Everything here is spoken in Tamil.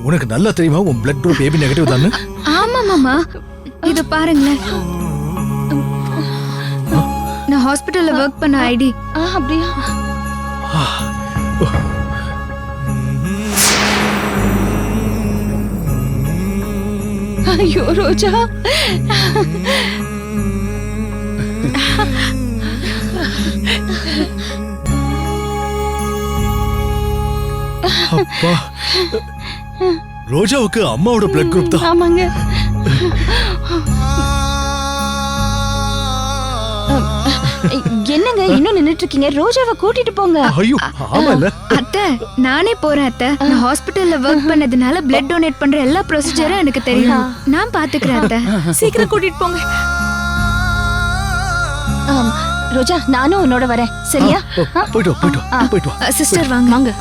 உனக்கு நல்லா தெரியுமா உன் பிளட் குரூப் ஏபி நெகட்டிவ் தானே? ஆமா மாமா, இது பாருங்களேன். நான் ஹாஸ்பிடல்ல ஒர்க் பண்ண ஐடி. அப்படியா? ஐயோ ரோஜா, அப்பா, ரோஜாவுக்கு அம்மாவோட பிளட் குரூப் தான். ஆமாங்க. என்னங்க இன்னும் நின்னுட்டு இருக்கீங்க? ரோஜாவை கூட்டிட்டு போங்க. ஐயோ ஆமால. அத்தை, நானே போறேன் அத்தை. நான் ஹாஸ்பிடல்ல ஒர்க் பண்ணதுனால பிளட் டொனேட் பண்ற எல்லா ப்ரொசீஜரும் எனக்கு தெரியும். நான் பாத்துக்கிறேன் அத்தை. சீக்கிரம் கூட்டிட்டு போங்க. ரோஜா, நானும் உன்னோட வரேன், சரியா? போயிட்டு வா. சிஸ்டர் வாங்க. வாங்க.